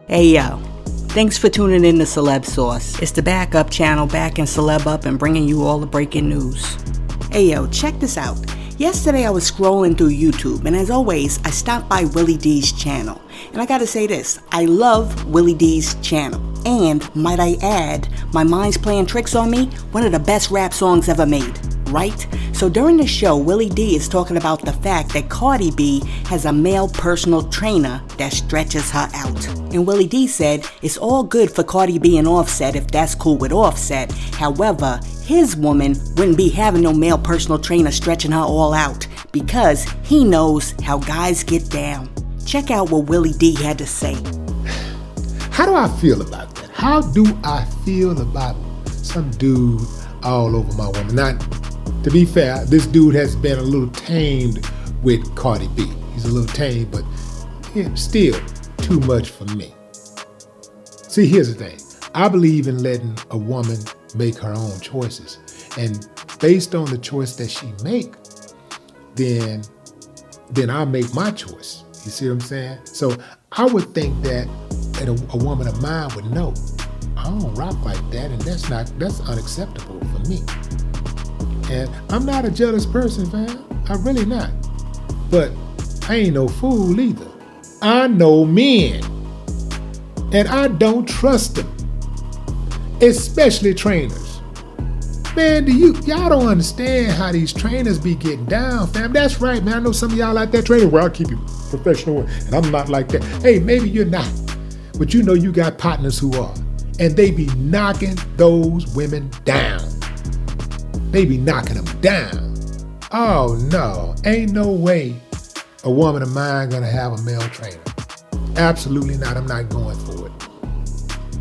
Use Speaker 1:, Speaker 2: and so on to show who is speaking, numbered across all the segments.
Speaker 1: Hey yo, thanks for tuning in to Celeb Sauce. It's the backup channel backing Celeb up and bringing you all the breaking news. Hey yo, check this out. Yesterday I was scrolling through YouTube, and as always, I stopped by Willie D's channel. And I gotta say this, I love Willie D's channel. And, might I add, My Mind's Playing Tricks on Me, one of the best rap songs ever made, right? So during the show, Willie D is talking about the fact that Cardi B has a male personal trainer that stretches her out. And Willie D said, it's all good for Cardi B and Offset if that's cool with Offset. However, his woman wouldn't be having no male personal trainer stretching her all out because he knows how guys get down. Check out what Willie D had to say.
Speaker 2: How do I feel about that? How do I feel about some dude all over my woman? Now, to be fair, this dude has been a little tamed with Cardi B. He's a little tamed, but still too much for me. See, here's the thing. I believe in letting a woman make her own choices. And based on the choice that she make, then I make my choice. You see what I'm saying? So I would think that a woman of mine would know, I don't rock like that, and that's unacceptable for me. And I'm not a jealous person, fam. I'm really not. But I ain't no fool either. I know men, and I don't trust them, especially trainers. Man, y'all don't understand how these trainers be getting down, fam. That's right, man. I know some of y'all like that trainer. Well, I'll keep you professional, and I'm not like that. Hey, maybe you're not, but you know you got partners who are, and they be knocking those women down. They be knocking them down. Oh no, ain't no way a woman of mine gonna have a male trainer. Absolutely not. I'm not going for it.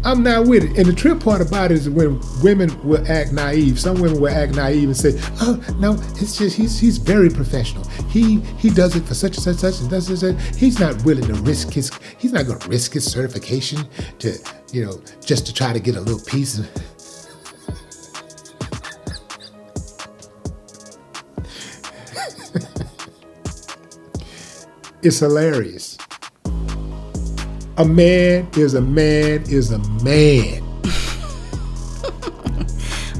Speaker 2: I'm not with it. And the trip part about it is when women will act naive. Some women will act naive and say, oh, no, it's just, he's very professional. He does it for such and such and does this. He's not willing to risk he's not going to risk his certification to, just to try to get a little piece. It's hilarious. A man is a man is a man.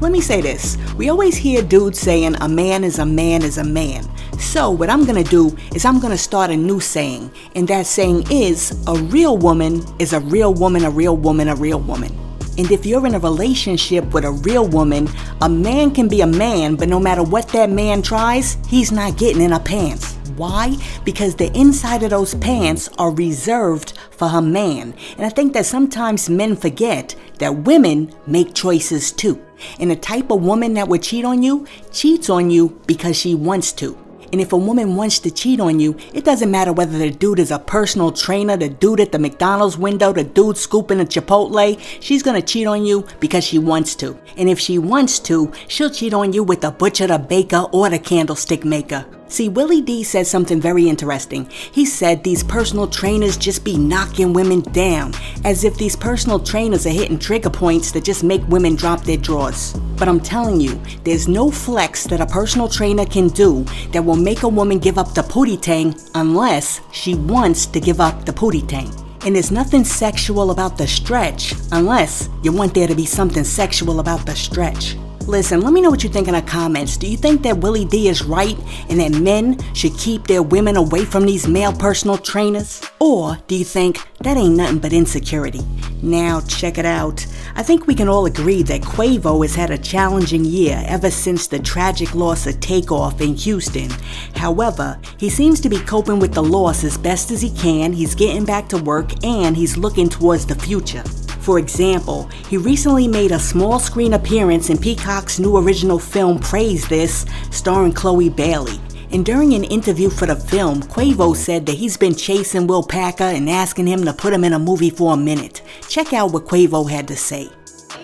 Speaker 1: Let me say this. We always hear dudes saying a man is a man is a man. So what I'm gonna do is I'm gonna start a new saying. And that saying is, a real woman is a real woman, a real woman, a real woman. And if you're in a relationship with a real woman, a man can be a man, but no matter what that man tries, he's not getting in her pants. Why? Because the inside of those pants are reserved for her man. And I think that sometimes men forget that women make choices too. And the type of woman that would cheat on you cheats on you because she wants to. And if a woman wants to cheat on you, it doesn't matter whether the dude is a personal trainer, the dude at the McDonald's window, the dude scooping a Chipotle, she's gonna cheat on you because she wants to. And if she wants to, she'll cheat on you with the butcher, the baker, or the candlestick maker. See, Willie D said something very interesting. He said these personal trainers just be knocking women down, as if these personal trainers are hitting trigger points that just make women drop their drawers. But I'm telling you, there's no flex that a personal trainer can do that will make a woman give up the pootie tang unless she wants to give up the pootie tang. And there's nothing sexual about the stretch unless you want there to be something sexual about the stretch. Listen, let me know what you think in the comments. Do you think that Willie D is right and that men should keep their women away from these male personal trainers? Or do you think that ain't nothing but insecurity? Now, check it out. I think we can all agree that Quavo has had a challenging year ever since the tragic loss of Takeoff in Houston. However, he seems to be coping with the loss as best as he can. He's getting back to work and he's looking towards the future. For example, he recently made a small screen appearance in Peacock's new original film Praise This, starring Chloe Bailey. And during an interview for the film, Quavo said that he's been chasing Will Packer and asking him to put him in a movie for a minute. Check out what Quavo had to say.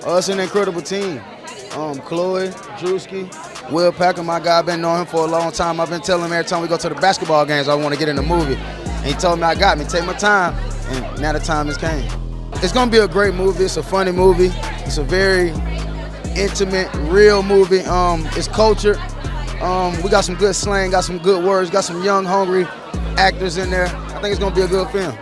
Speaker 3: It's an incredible team. Chloe, Drewski, Will Packer, my guy, I've been knowing him for a long time. I've been telling him every time we go to the basketball games I want to get in the movie. And he told me I got me, take my time, and now the time has came. It's gonna be a great movie. It's a funny movie. It's a very intimate, real movie. It's cultured. We got some good slang, got some good words, got some young, hungry actors in there. I think it's gonna be a good film.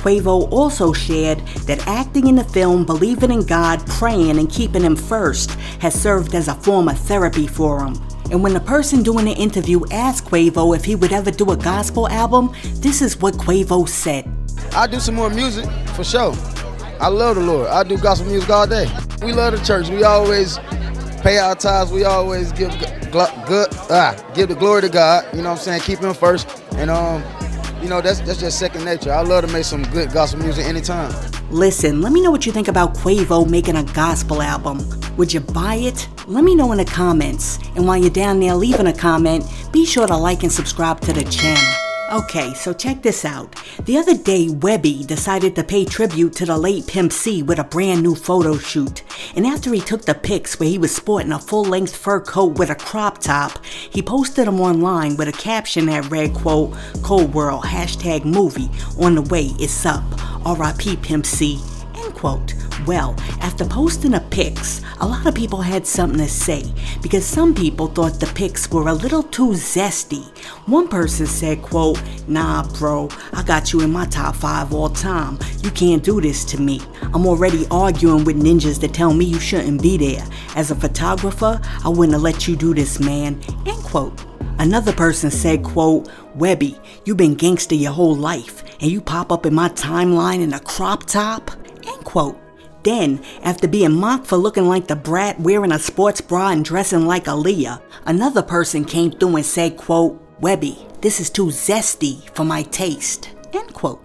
Speaker 1: Quavo also shared that acting in the film, believing in God, praying, and keeping Him first has served as a form of therapy for him. And when the person doing the interview asked Quavo if he would ever do a gospel album, this is what Quavo said.
Speaker 3: I do some more music, for sure. I love the Lord. I do gospel music all day. We love the church. We always pay our tithes. We always give the glory to God. You know what I'm saying? Keep Him first. And that's just second nature. I love to make some good gospel music anytime.
Speaker 1: Listen, let me know what you think about Quavo making a gospel album. Would you buy it? Let me know in the comments. And while you're down there leaving a comment, be sure to like and subscribe to the channel. Okay, so check this out. The other day, Webbie decided to pay tribute to the late Pimp C with a brand new photo shoot. And after he took the pics where he was sporting a full-length fur coat with a crop top, he posted them online with a caption that read, quote, "Cold World, #movie, on the way, it's up, R.I.P. Pimp C," end quote. Well, after posting the pics, a lot of people had something to say because some people thought the pics were a little too zesty. One person said, quote, "Nah, bro, I got you in my top 5 all time. You can't do this to me. I'm already arguing with ninjas that tell me you shouldn't be there. As a photographer, I wouldn't have let you do this, man," end quote. Another person said, quote, "Webbie, you been gangster your whole life and you pop up in my timeline in a crop top," end quote. Then, after being mocked for looking like the brat wearing a sports bra and dressing like Aaliyah, another person came through and said, quote, "Webbie, this is too zesty for my taste," end quote.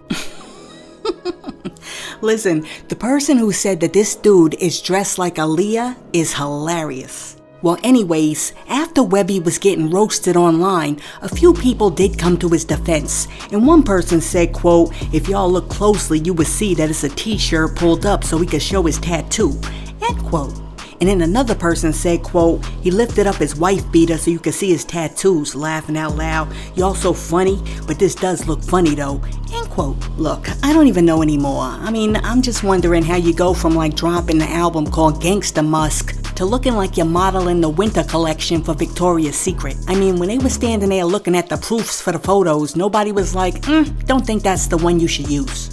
Speaker 1: Listen, the person who said that this dude is dressed like Aaliyah is hilarious. Well, anyways, after Webbie was getting roasted online, a few people did come to his defense. And one person said, quote, "If y'all look closely, you would see that it's a t-shirt pulled up so he could show his tattoo," end quote. And then another person said, quote, "He lifted up his wife beater so you could see his tattoos, laughing out loud. Y'all so funny, but this does look funny though," end quote. Look, I don't even know anymore. I mean, I'm just wondering how you go from like dropping the album called Gangsta Musk to looking like you're modeling the winter collection for Victoria's Secret. I mean, when they were standing there looking at the proofs for the photos, nobody was like, "Don't think that's the one you should use."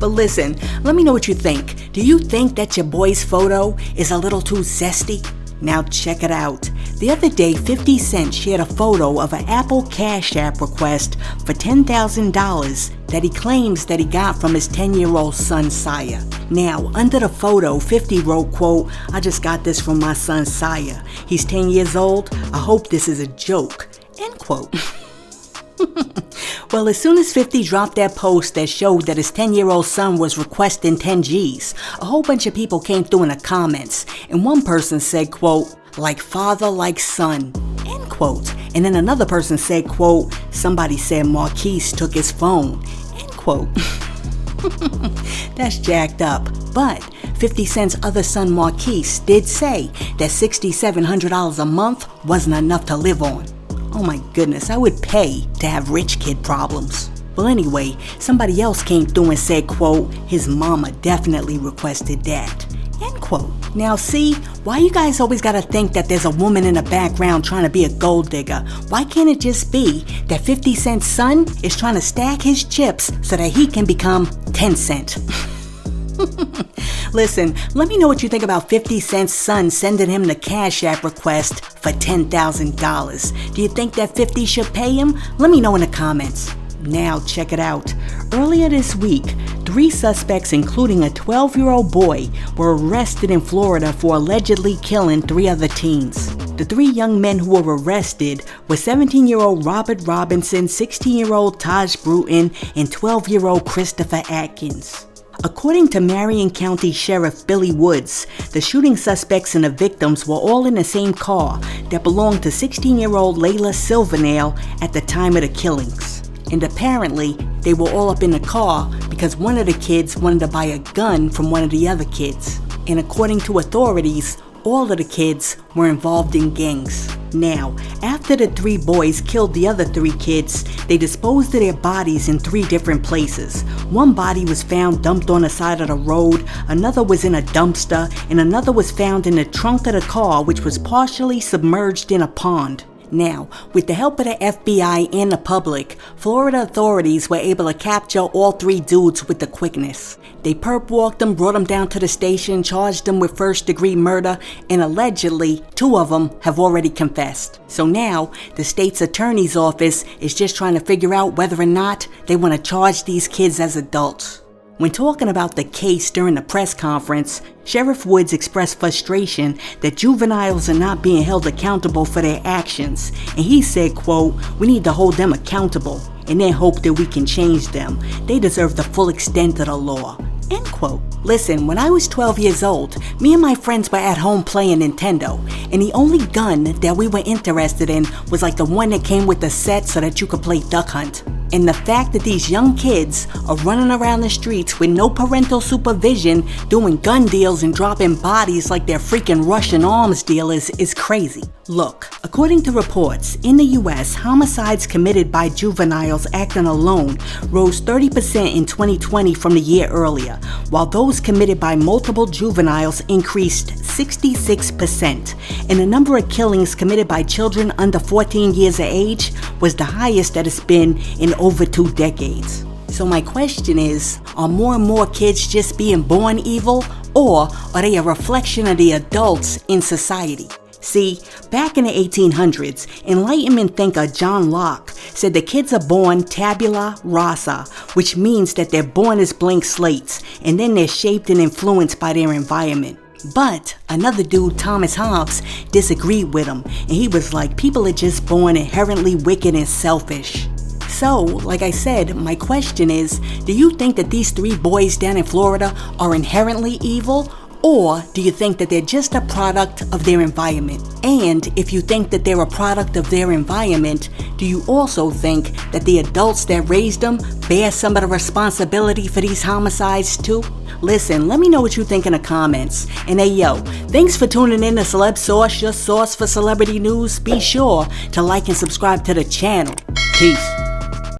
Speaker 1: But listen, let me know what you think. Do you think that your boy's photo is a little too zesty? Now check it out. The other day, 50 Cent shared a photo of an Apple Cash App request for $10,000 that he claims that he got from his 10-year-old son, Saya. Now, under the photo, 50 wrote, quote, "I just got this from my son, Saya. He's 10 years old. I hope this is a joke," end quote. Well, as soon as 50 dropped that post that showed that his 10-year-old son was requesting 10 G's, a whole bunch of people came through in the comments, and one person said, quote, "Like father, like son," end quote. And then another person said, quote, "Somebody said Marquise took his phone," end quote. That's jacked up. But 50 Cent's other son Marquise did say that $6,700 a month wasn't enough to live on. Oh my goodness, I would pay to have rich kid problems. Well, anyway, somebody else came through and said, quote, "His mama definitely requested that," end quote. Now see, why you guys always gotta think that there's a woman in the background trying to be a gold digger? Why can't it just be that 50 Cent's son is trying to stack his chips so that he can become 10 Cent? Listen, let me know what you think about 50 Cent's son sending him the Cash App request for $10,000. Do you think that 50 should pay him? Let me know in the comments. Now check it out. Earlier this week, 3 suspects, including a 12-year-old boy, were arrested in Florida for allegedly killing 3 other teens. The 3 young men who were arrested were 17-year-old Robert Robinson, 16-year-old Taj Bruton, and 12-year-old Christopher Atkins. According to Marion County Sheriff Billy Woods, the shooting suspects and the victims were all in the same car that belonged to 16-year-old Layla Silvernail at the time of the killings. And apparently, they were all up in the car because one of the kids wanted to buy a gun from one of the other kids. And according to authorities, all of the kids were involved in gangs. Now, after the 3 boys killed the other 3 kids, they disposed of their bodies in 3 different places. One body was found dumped on the side of the road, another was in a dumpster, and another was found in the trunk of the car, which was partially submerged in a pond. Now, with the help of the FBI and the public, Florida authorities were able to capture all 3 dudes with the quickness. They perp walked them, brought them down to the station, charged them with first-degree murder, and allegedly, 2 of them have already confessed. So now, the state's attorney's office is just trying to figure out whether or not they want to charge these kids as adults. When talking about the case during the press conference, Sheriff Woods expressed frustration that juveniles are not being held accountable for their actions, and he said, quote, "We need to hold them accountable and then hope that we can change them. They deserve the full extent of the law." End quote. Listen, when I was 12 years old, me and my friends were at home playing Nintendo, and the only gun that we were interested in was like the one that came with the set so that you could play Duck Hunt. And the fact that these young kids are running around the streets with no parental supervision, doing gun deals and dropping bodies like they're freaking Russian arms dealers is crazy. Look, according to reports, in the US, homicides committed by juveniles acting alone rose 30% in 2020 from the year earlier, while those committed by multiple juveniles increased 66%. And the number of killings committed by children under 14 years of age was the highest that it's been in over 2 decades. So my question is, are more and more kids just being born evil, or are they a reflection of the adults in society? See, back in the 1800s, Enlightenment thinker John Locke said that kids are born tabula rasa, which means that they're born as blank slates, and then they're shaped and influenced by their environment. But another dude, Thomas Hobbes, disagreed with him, and he was like, people are just born inherently wicked and selfish. So, like I said, my question is, do you think that these 3 boys down in Florida are inherently evil? Or do you think that they're just a product of their environment? And if you think that they're a product of their environment, do you also think that the adults that raised them bear some of the responsibility for these homicides too? Listen, let me know what you think in the comments. And hey yo, thanks for tuning in to Celeb Source, your source for celebrity news. Be sure to like and subscribe to the channel. Peace.